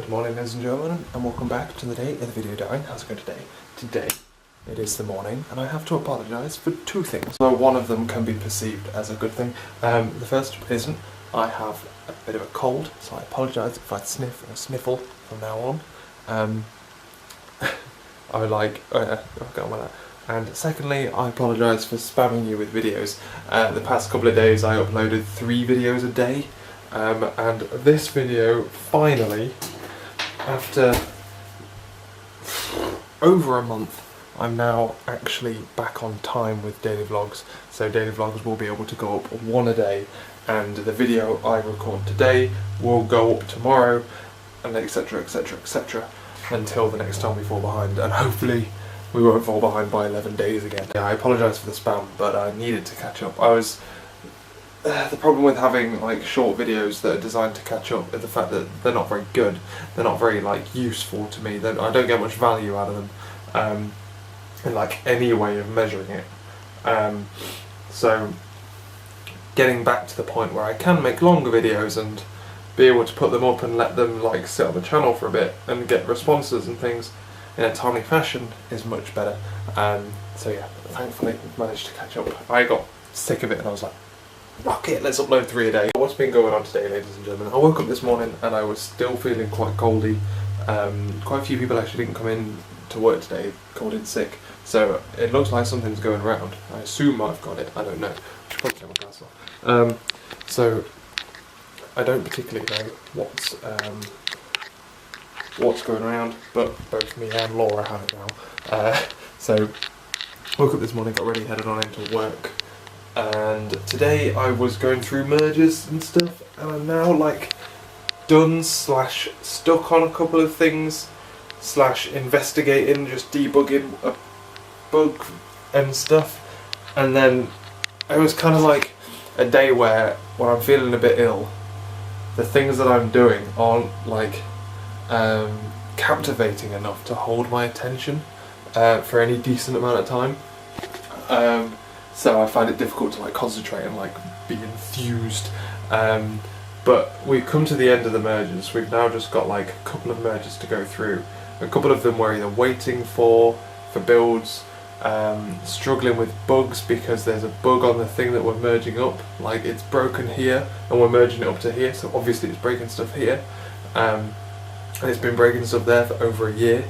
Good morning, ladies and gentlemen, and welcome back to the day of the video dying. How's it going today? Today, it is the morning, and I have to apologise for two things. So one of them can be perceived as a good thing. The first isn't. I have a bit of a cold, so I apologise if I sniff or sniffle from now on. I'll get on with that. And secondly, I apologise for spamming you with videos. The past couple of days I uploaded 3 videos a day, and this video, finally, after over a month, I'm now actually back on time with daily vlogs. So daily vlogs will be able to go up one a day, and the video I record today will go up tomorrow, and etc, etc, etc, until the next time we fall behind, and hopefully we won't fall behind by 11 days again. Yeah, I apologise for the spam, but I needed to catch up. The problem with having like short videos that are designed to catch up is the fact that they're not very good. They're not very useful to me. I don't get much value out of them in like any way of measuring it. So getting back to the point where I can make longer videos and be able to put them up and let them like sit on the channel for a bit and get responses and things in a timely fashion is much better. So yeah, thankfully I've managed to catch up. I got sick of it and I was like, rock it, let's upload 3 a day. What's been going on today, ladies and gentlemen? I woke up this morning and I was still feeling quite coldy. Quite a few people actually didn't come in to work today, called in sick. So it looks like something's going around. I assume I've got it, I don't know. I should probably take my glass off. So I don't particularly know what's going around, but both me and Laura have it now. So woke up this morning, got ready, headed on into work. And today I was going through merges and stuff, and I'm now like done / stuck on a couple of things / investigating, just debugging a bug and stuff. And then it was kind of like a day where when I'm feeling a bit ill, the things that I'm doing aren't like captivating enough to hold my attention for any decent amount of time. So I find it difficult to like concentrate and like be enthused. But we've come to the end of the merges. We've now just got like a couple of merges to go through. A couple of them we're either waiting for builds, struggling with bugs because there's a bug on the thing that we're merging up. Like it's broken here and we're merging it up to here, so obviously it's breaking stuff here. And it's been breaking stuff there for over a year.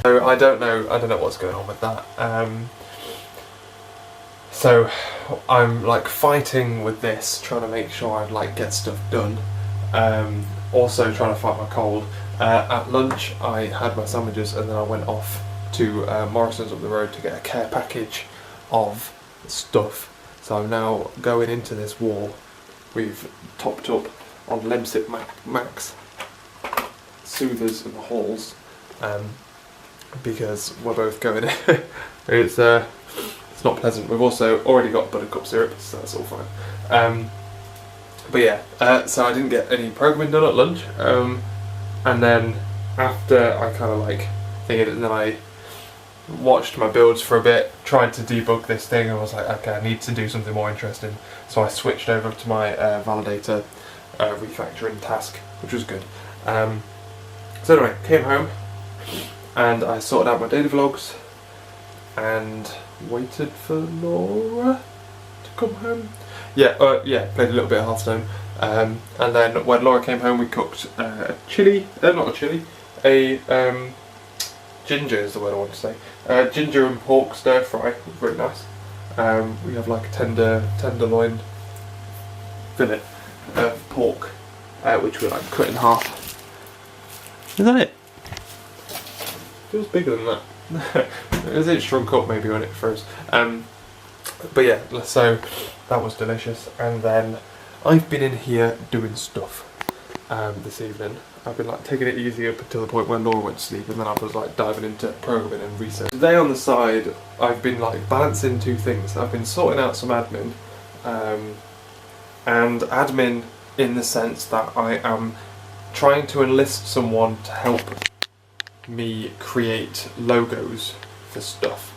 So I don't know what's going on with that. So I'm like fighting with this, trying to make sure I like get stuff done. Also trying to fight my cold. At lunch I had my sandwiches and then I went off to Morrison's up the road to get a care package of stuff. So I'm now going into this wall. We've topped up on Lemsip Max soothers and halls because we're both going in. It's not pleasant. We've also already got buttercup syrup, so that's all fine. But yeah, so I didn't get any programming done at lunch, and then after I kind of like thinking, and then I watched my builds for a bit, tried to debug this thing, and I was like, okay, I need to do something more interesting. So I switched over to my validator refactoring task, which was good. So anyway, came home and I sorted out my daily vlogs and waited for Laura to come home. Yeah, played a little bit of Hearthstone. And then when Laura came home we cooked a ginger is the word I want to say. Ginger and pork stir fry, very nice. We have like a tenderloin fillet of pork, which we like cut in half. Is that it? Feels bigger than that. It shrunk up maybe when it froze. But yeah, so that was delicious. And then I've been in here doing stuff this evening. I've been like taking it easy up until the point where Laura went to sleep, and then I was like diving into programming and research. Today on the side I've been like balancing two things. I've been sorting out some admin, and admin in the sense that I am trying to enlist someone to help me create logos for stuff.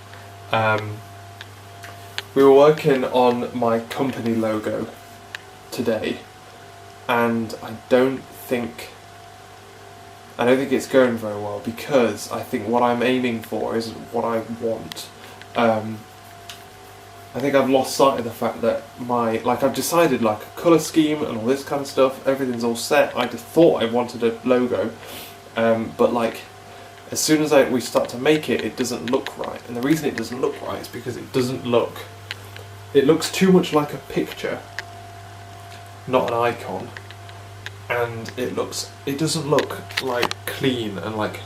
We were working on my company logo today, and I don't think I don't think it's going very well because I think what I'm aiming for isn't what I want. I think I've lost sight of the fact that I've decided like a colour scheme and all this kind of stuff, everything's all set. I just thought I wanted a logo, but like as soon as we start to make it, it doesn't look right. And the reason it doesn't look right is because it looks too much like a picture, not an icon. And it doesn't look like clean and like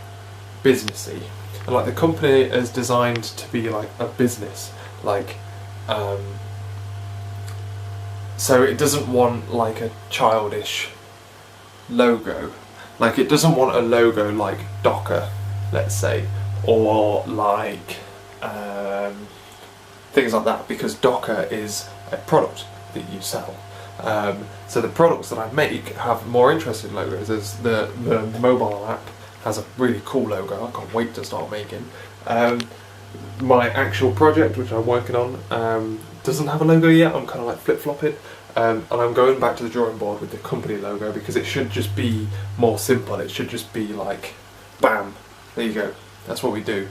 businessy. And like the company is designed to be like a business, like so it doesn't want like a childish logo. Like it doesn't want a logo like Docker, let's say, or like things like that, because Docker is a product that you sell. So the products that I make have more interesting logos. There's the mobile app has a really cool logo. I can't wait to start making. My actual project, which I'm working on, doesn't have a logo yet. I'm kind of like flip-flopping, and I'm going back to the drawing board with the company logo because it should just be more simple. It should just be like, bam, there you go. That's what we do.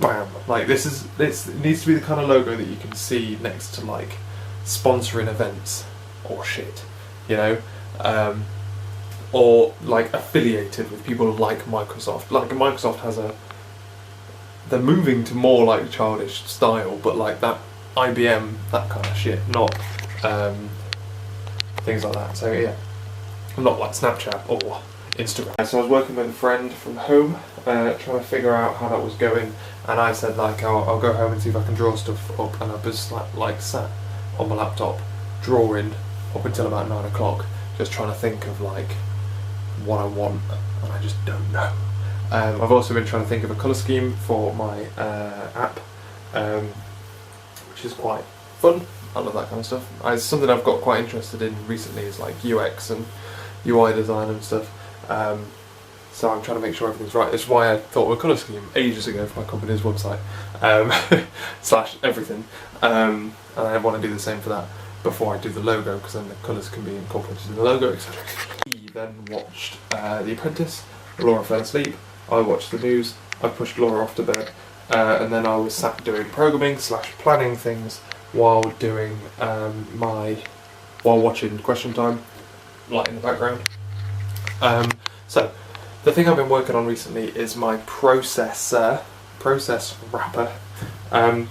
Bam. Like this needs to be the kind of logo that you can see next to like sponsoring events or shit, you know, or like affiliated with people like Microsoft. Like Microsoft has they're moving to more like childish style, but like that IBM, that kind of shit, not things like that. So yeah, not like Snapchat or Instagram. So I was working with a friend from home, trying to figure out how that was going, and I said like I'll go home and see if I can draw stuff up, and I was like sat on my laptop drawing up until about 9 o'clock, just trying to think of like what I want, and I just don't know. I've also been trying to think of a colour scheme for my app, which is quite fun. I love that kind of stuff. It's something I've got quite interested in recently, is like UX and UI design and stuff. So I'm trying to make sure everything's right. That's why I thought of a colour scheme ages ago for my company's website, slash everything. And I want to do the same for that before I do the logo, because then the colours can be incorporated in the logo, etc. We then watched The Apprentice. Laura fell asleep. I watched the news. I pushed Laura off to bed, and then I was sat doing programming slash planning things while doing while watching Question Time, like in the background. So the thing I've been working on recently is my process wrapper, and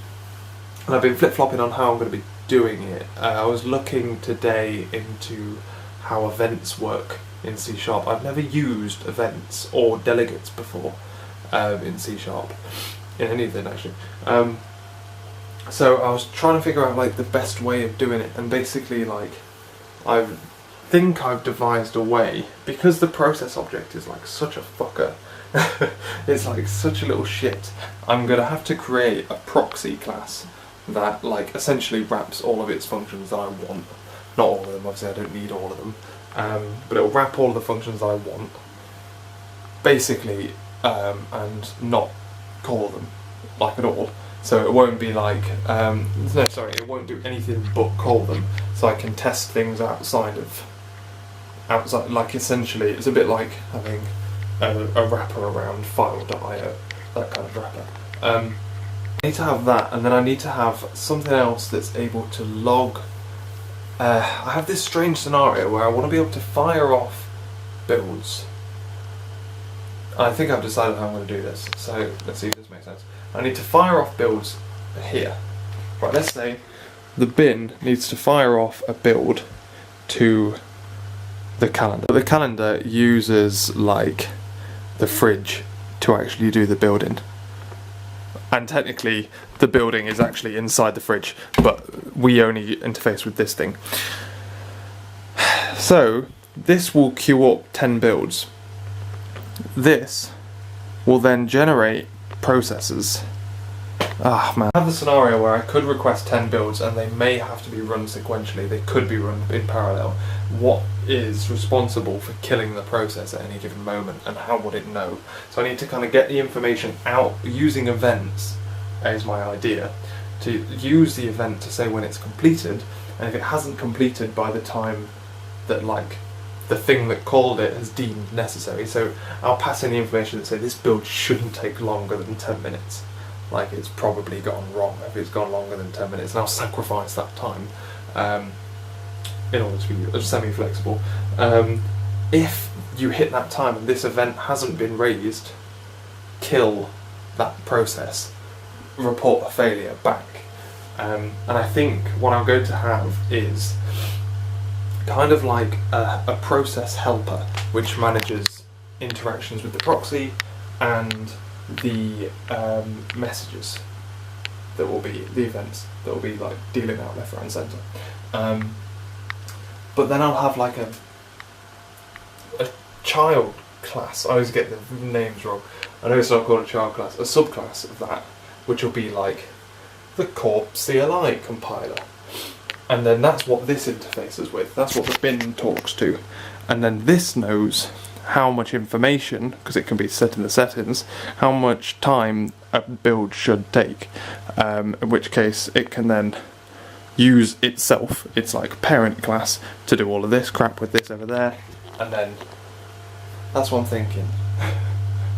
I've been flip-flopping on how I'm going to be doing it. I was looking today into how events work in C#. I've never used events or delegates before in C#, in anything actually. So I was trying to figure out like the best way of doing it, and basically like I think I've devised a way, because the process object is like such a fucker. It's like such a little shit. I'm gonna have to create a proxy class that like essentially wraps all of its functions that I want. Not all of them, obviously I don't need all of them, but it'll wrap all of the functions I want, basically, and not call them like at all. So it won't be like, it won't do anything but call them, so I can test things outside, like essentially it's a bit like having a wrapper around file.io, that kind of wrapper. I need to have that, and then I need to have something else that's able to log. I have this strange scenario where I want to be able to fire off builds. I think I've decided how I'm going to do this, so let's see if this makes sense. I need to fire off builds here. Right, let's say the bin needs to fire off a build to the calendar. The calendar uses like the fridge to actually do the building. And technically the building is actually inside the fridge, but we only interface with this thing. So this will queue up 10 builds. This will then generate processes. Ah man. I have the scenario where I could request 10 builds and they may have to be run sequentially, they could be run in parallel. What is responsible for killing the process at any given moment, and how would it know? So I need to kind of get the information out using events, is my idea, to use the event to say when it's completed, and if it hasn't completed by the time that like the thing that called it has deemed necessary. So I'll pass in the information and say this build shouldn't take longer than 10 minutes. Like, it's probably gone wrong if it's gone longer than 10 minutes, and I'll sacrifice that time in order to be semi-flexible. If you hit that time and this event hasn't been raised, kill that process, report a failure back. And I think what I'm going to have is kind of like a process helper which manages interactions with the proxy and the messages that will be, the events that will be like dealing out left, right and centre. But then I'll have like a child class, I always get the names wrong, I know it's not called a child class, a subclass of that, which will be like the Corp CLI compiler. And then that's what this interfaces with, that's what the bin talks to. And then this knows how much information, because it can be set in the settings, how much time a build should take. In which case it can then use itself, its like parent class, to do all of this crap with this over there. And then that's what I'm thinking.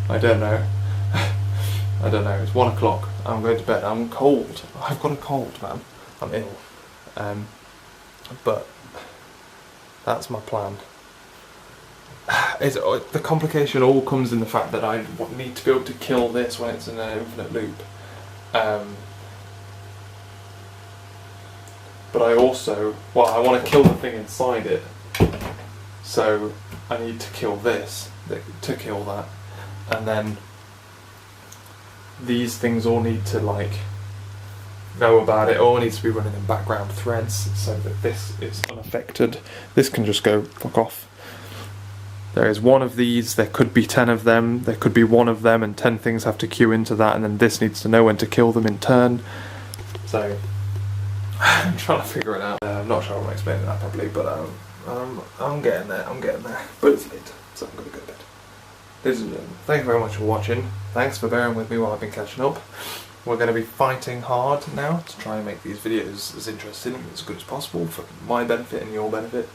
I don't know. I don't know. It's 1 o'clock. I'm going to bed. I'm cold. I've got a cold, man. I'm ill. But that's my plan. The complication all comes in the fact that I need to be able to kill this when it's in an infinite loop. But I also, well, I want to kill the thing inside it. So I need to kill this to kill that, and then these things all need to like know about it. All needs to be running in background threads so that this is unaffected. This can just go fuck off. There is one of these, there could be 10 of them, there could be one of them, and 10 things have to queue into that, and then this needs to know when to kill them in turn. So I'm trying to figure it out. I'm not sure I'm explaining that properly, but I'm getting there, But it's late, so I'm going to go to bed. Ladies and gentlemen, thank you very much for watching. Thanks for bearing with me while I've been catching up. We're going to be fighting hard now to try and make these videos as interesting and as good as possible for my benefit and your benefit.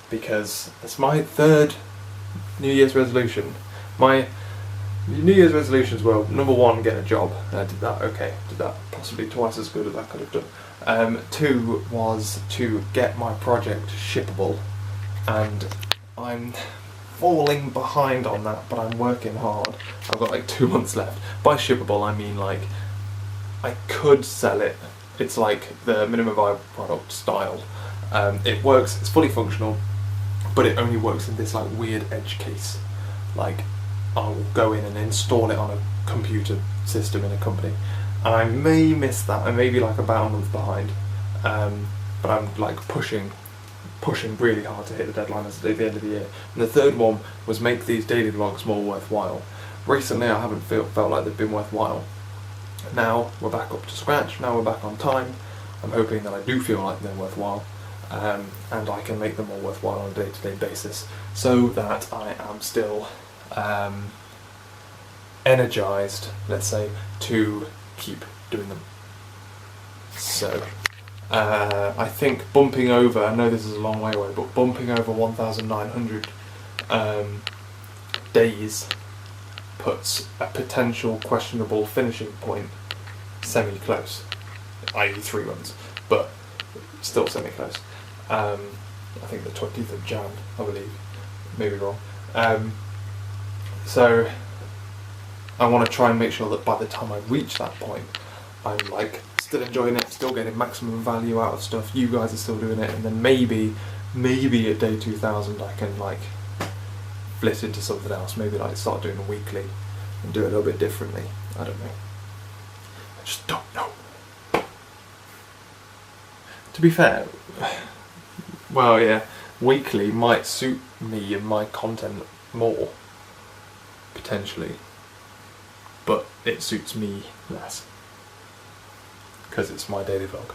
Because it's my third New Year's resolution. My New Year's resolutions were, number 1, get a job. And I did that, okay, did that possibly twice as good as I could have done. 2 was to get my project shippable, and I'm falling behind on that, but I'm working hard. I've got like 2 months left. By shippable I mean like I could sell it. It's like the minimum viable product style. It works, it's fully functional, but it only works in this like weird edge case. Like I'll go in and install it on a computer system in a company, and I may miss that. I may be like about a month behind, but I'm like pushing really hard to hit the deadline at the end of the year. And the third one was make these daily vlogs more worthwhile. Recently I haven't felt like they've been worthwhile. Now we're back up to scratch, now we're back on time. I'm hoping that I do feel like they're worthwhile, and I can make them more worthwhile on a day-to-day basis, so that I am still energised, let's say, to keep doing them. So I think bumping over, I know this is a long way away, but bumping over 1,900 days puts a potential questionable finishing point semi-close, i.e. 3 months, but still semi-close. I think the 20th of Jan, I believe, maybe wrong. So I want to try and make sure that by the time I reach that point, I'm like still enjoying it, still getting maximum value out of stuff, you guys are still doing it, and then maybe at day 2000 I can like flit into something else, maybe like start doing a weekly and do it a little bit differently. I don't know. I just don't know. To be fair, well yeah, weekly might suit me and my content more, potentially, but it suits me less, because it's my daily vlog.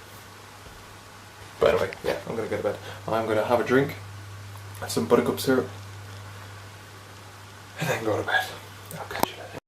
But anyway, yeah, I'm going to go to bed. I'm going to have a drink, some buttercup syrup, and then go to bed.